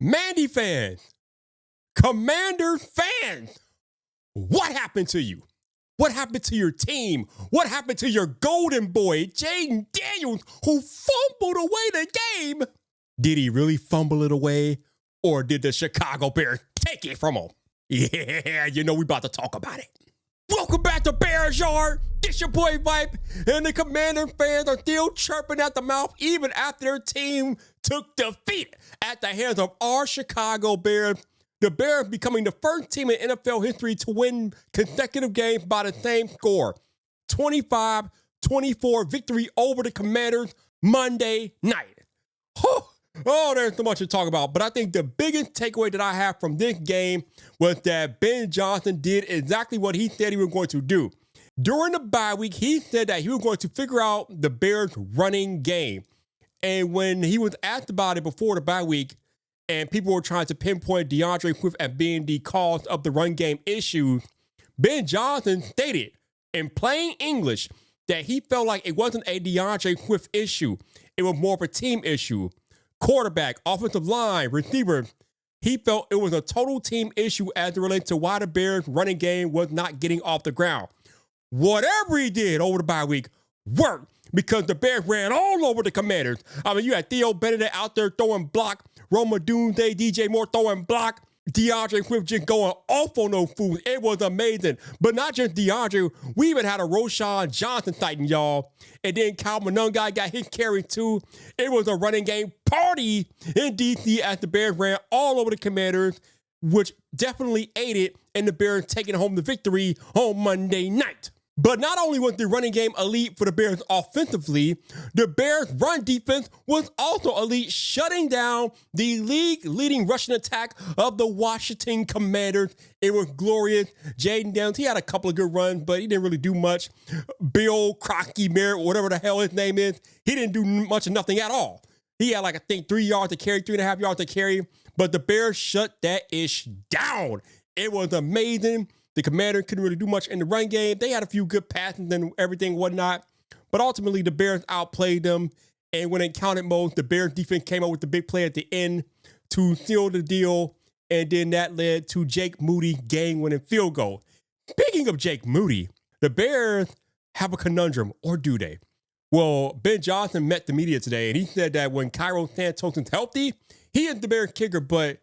Mandy fans, Commanders fans, what happened to you? What happened to your team? What happened to your golden boy, Jaden Daniels, who fumbled away the game? Did he really fumble it away, or did the Chicago Bears take it from him? Yeah, we about to talk about it. Welcome back to Bears Yard. It's your boy Vipe, and the Commander fans are still chirping at the mouth even after their team took defeat at the hands of our Chicago Bears. The Bears becoming the first team in NFL history to win consecutive games by the same score. 25-24 victory over the Commanders Monday night. Oh, there's so much to talk about. But I think the biggest takeaway that I have from this game was that Ben Johnson did exactly what he said he was going to do. During the bye week, he said that he was going to figure out the Bears' running game. And when he was asked about it before the bye week, and people were trying to pinpoint DeAndre Swift as being the cause of the run game issues, Ben Johnson stated in plain English that he felt like it wasn't a DeAndre Swift issue. It was more of a team issue. Quarterback, offensive line, receivers. He felt it was a total team issue as it relates to why the Bears' running game was not getting off the ground. Whatever he did over the bye week worked because the Bears ran all over the Commanders. I mean, you had Theo Benedict out there throwing block, Roma Doomsday, DJ Moore throwing block, DeAndre Swift just going off on those fools. It was amazing. But not just DeAndre, we even had a Roshan Johnson sighting, y'all. And then Kyle Monungai got his carry too. It was a running game party in D.C. as the Bears ran all over the Commanders, which definitely aided in the Bears taking home the victory on Monday night. But not only was the running game elite for the Bears offensively, the Bears' run defense was also elite, shutting down the league-leading rushing attack of the Washington Commanders. It was glorious. Jayden Daniels, he had a couple of good runs, but he didn't really do much. Bill Crocky Merritt, whatever the hell his name is, he didn't do much of nothing at all. He had 3 yards to carry, 3.5 yards to carry, but the Bears shut that ish down. It was amazing. The Commanders couldn't really do much in the run game. They had a few good passes and everything, whatnot. But ultimately, the Bears outplayed them. And when it counted most, the Bears defense came up with the big play at the end to seal the deal. And then that led to Jake Moody game-winning field goal. Speaking of Jake Moody, the Bears have a conundrum, or do they? Well, Ben Johnson met the media today, and he said that when Cairo Santos is healthy, he is the Bears kicker, but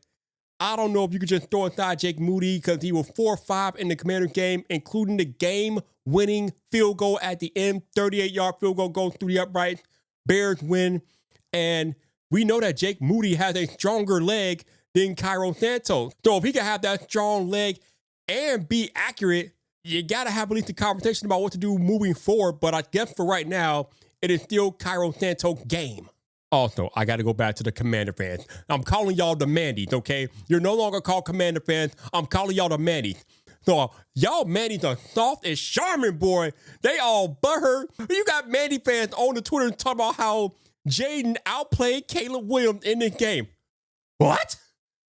I don't know if you could just throw aside Jake Moody because he was 4-5 in the Commanders game, including the game-winning field goal at the end. 38-yard field goal goes through the uprights. Bears win. And we know that Jake Moody has a stronger leg than Cairo Santos. So if he can have that strong leg and be accurate, you got to have at least a conversation about what to do moving forward. But I guess for right now, it is still Cairo Santos' game. Also, I got to go back to the Commander fans. I'm calling y'all the Mandies, okay? You're no longer called Commander fans. I'm calling y'all the Mandies. So, y'all Mandies are soft as Charmin, boy. They all butthurt. You got Mandy fans on the Twitter talking about how Jayden outplayed Caleb Williams in this game. What?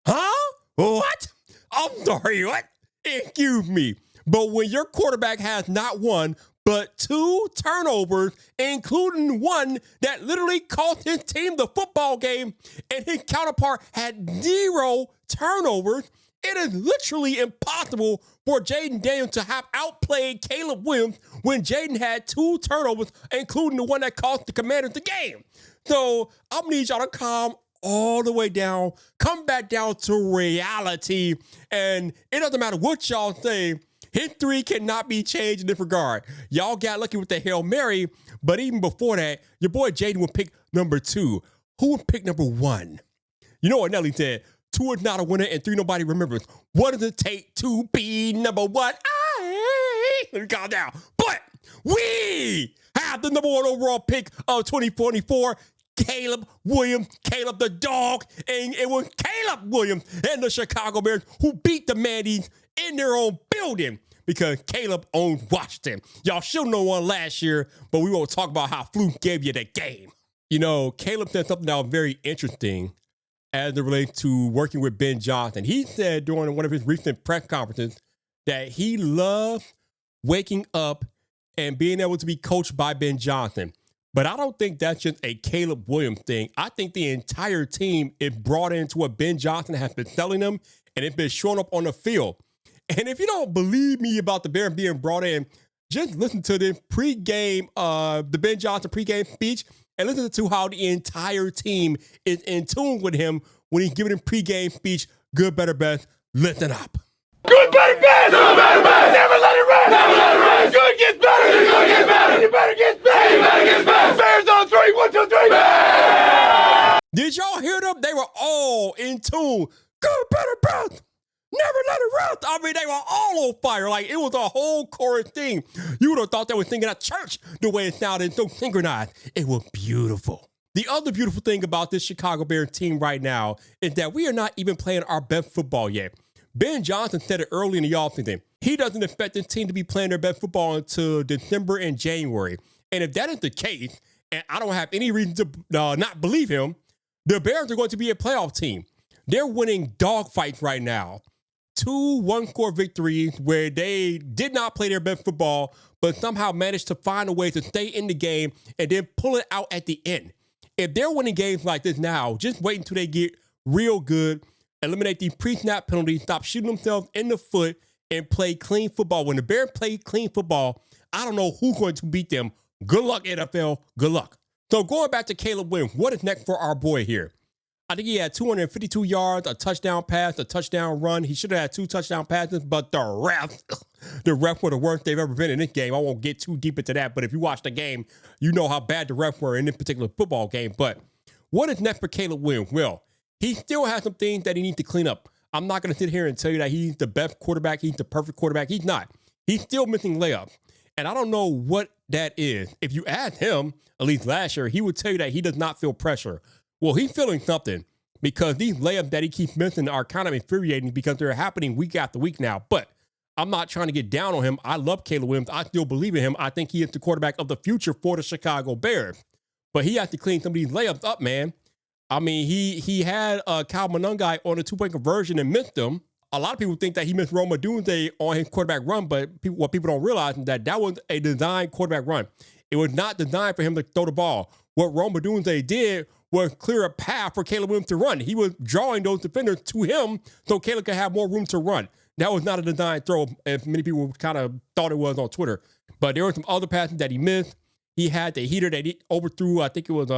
Huh? What? I'm sorry, what? Excuse me. But when your quarterback has not one, but 2 turnovers, including one that literally cost his team the football game, and his counterpart had 0 turnovers, it is literally impossible for Jayden Daniels to have outplayed Caleb Williams when Jayden had 2 turnovers, including the one that cost the Commanders the game. So I'm going to need y'all to calm all the way down, come back down to reality, and it doesn't matter what y'all say. History cannot be changed in this regard. Y'all got lucky with the Hail Mary, but even before that, your boy Jayden would pick number 2. Who would pick number 1? You know what Nelly said? 2 is not a winner and 3 nobody remembers. What does it take to be number 1? Let me calm down. But we have the number 1 overall pick of 2024. Caleb Williams, Caleb the dog, and it was Caleb Williams and the Chicago Bears who beat the Mandies in their own building because Caleb owns Washington. Y'all should know one last year, but we won't talk about how Fluke gave you the game. You know, Caleb said something that was very interesting as it relates to working with Ben Johnson. He said during one of his recent press conferences that he loves waking up and being able to be coached by Ben Johnson. But I don't think that's just a Caleb Williams thing. I think the entire team is brought into what Ben Johnson has been telling them, and it's been showing up on the field. And if you don't believe me about the Bears being brought in, just listen to the the Ben Johnson pregame speech, and listen to how the entire team is in tune with him when he's giving him pregame speech. Good, better, best. Listen up. Good, better, best. Good, better, best. Never let it rest. Never let it rest. Good gets better. Good gets better. You better get better. You better get better. Bears on three. 1, 2, 3. Bears! Did y'all hear them? They were all in tune. Good, better, best. Never let it rest. I mean, they were all on fire. Like, it was a whole chorus thing. You would have thought they were singing at church the way it sounded, so synchronized. It was beautiful. The other beautiful thing about this Chicago Bears team right now is that we are not even playing our best football yet. Ben Johnson said it early in the offseason. He doesn't expect this team to be playing their best football until December and January. And if that is the case, and I don't have any reason to not believe him, the Bears are going to be a playoff team. They're winning dogfights right now. 2 one-score victories where they did not play their best football, but somehow managed to find a way to stay in the game and then pull it out at the end. If they're winning games like this now, just wait until they get real good, eliminate these pre-snap penalties, stop shooting themselves in the foot, and play clean football. When the Bears play clean football, I don't know who's going to beat them. Good luck, NFL. Good luck. So going back to Caleb Williams, what is next for our boy here? I think he had 252 yards, a touchdown pass, a touchdown run. He should have had 2 touchdown passes, but the refs were the worst they've ever been in this game. I won't get too deep into that, but if you watch the game, you know how bad the refs were in this particular football game. But what is next for Caleb Williams? Well, he still has some things that he needs to clean up. I'm not going to sit here and tell you that he's the best quarterback, he's the perfect quarterback. He's not. He's still missing layups. And I don't know what that is. If you ask him, at least last year, he would tell you that he does not feel pressure. Well, he's feeling something because these layups that he keeps missing are kind of infuriating because they're happening week after week now. But I'm not trying to get down on him. I love Caleb Williams. I still believe in him. I think he is the quarterback of the future for the Chicago Bears. But he has to clean some of these layups up, man. I mean, he had Kyle Monangai on a 2-point conversion and missed them. A lot of people think that he missed Rome Odunze on his quarterback run, but what people don't realize is that was a designed quarterback run. It was not designed for him to throw the ball. What Rome Odunze did was clear a path for Caleb Williams to run. He was drawing those defenders to him so Caleb could have more room to run. That was not a designed throw, as many people kind of thought it was on Twitter. But there were some other passes that he missed. He had the heater that he overthrew. I think it was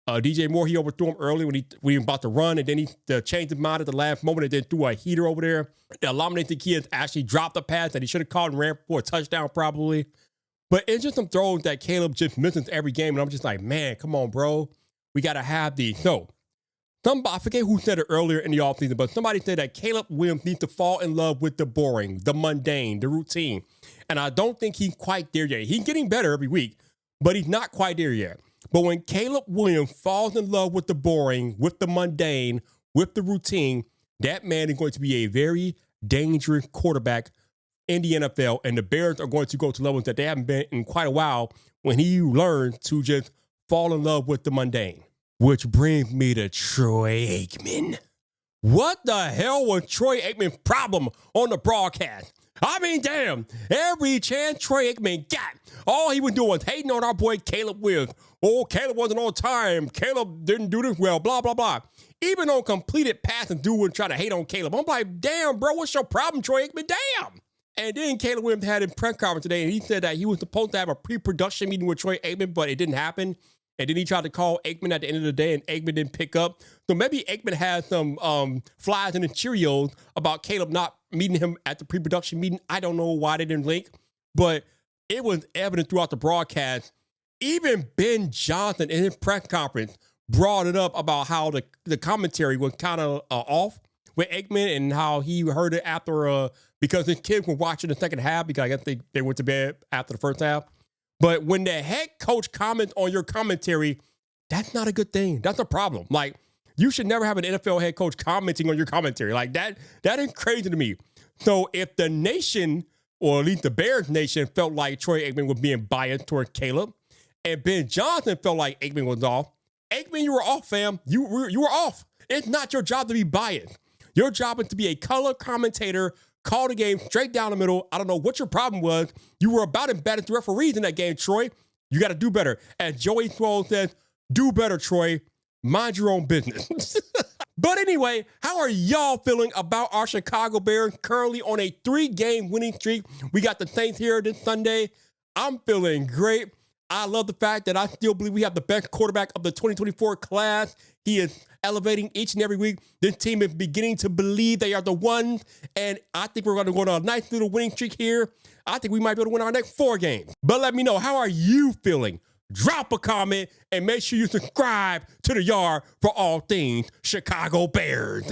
DJ Moore. He overthrew him early when he was about to run, and then he changed his mind at the last moment and then threw a heater over there. The eliminated kids actually dropped a pass that he should have caught and ran for a touchdown probably. But it's just some throws that Caleb just misses every game, and I'm just like, man, come on, bro. We got to have these. So, I forget who said it earlier in the offseason, but somebody said that Caleb Williams needs to fall in love with the boring, the mundane, the routine. And I don't think he's quite there yet. He's getting better every week, but he's not quite there yet. But when Caleb Williams falls in love with the boring, with the mundane, with the routine, that man is going to be a very dangerous quarterback in the NFL. And the Bears are going to go to levels that they haven't been in quite a while when he learns to just fall in love with the mundane. Which brings me to Troy Aikman. What the hell was Troy Aikman's problem on the broadcast? I mean, damn, every chance Troy Aikman got, all he was doing was hating on our boy Caleb Williams. Oh, Caleb wasn't on time. Caleb didn't do this well, blah, blah, blah. Even on completed passes, dude would try to hate on Caleb. I'm like, damn, bro, what's your problem, Troy Aikman? Damn. And then Caleb Williams had a press conference today, and he said that he was supposed to have a pre-production meeting with Troy Aikman, but it didn't happen. And then he tried to call Aikman at the end of the day, and Aikman didn't pick up. So maybe Aikman had some flies in the Cheerios about Caleb not meeting him at the pre-production meeting. I don't know why they didn't link, but it was evident throughout the broadcast. Even Ben Johnson in his press conference brought it up about how the commentary was kind of off with Aikman and how he heard it after because his kids were watching the second half because I guess they went to bed after the first half. But when the head coach comments on your commentary, that's not a good thing. That's a problem. Like, you should never have an NFL head coach commenting on your commentary. Like, that is crazy to me. So if the nation, or at least the Bears nation, felt like Troy Aikman was being biased toward Caleb, and Ben Johnson felt like Aikman was off, Aikman, you were off, fam. You were off. It's not your job to be biased. Your job is to be a color commentator, call the game straight down the middle. I don't know what your problem was. You were about as bad as the referees in that game, Troy. You got to do better. As Joey Throne says, do better, Troy. Mind your own business. But anyway, how are y'all feeling about our Chicago Bears currently on a 3-game winning streak? We got the Saints here this Sunday. I'm feeling great. I love the fact that I still believe we have the best quarterback of the 2024 class. He is elevating each and every week. This team is beginning to believe they are the ones, and I think we're going to go on a nice little winning streak here. I think we might be able to win our next 4 games. But let me know, how are you feeling? Drop a comment and make sure you subscribe to The Yard for all things Chicago Bears.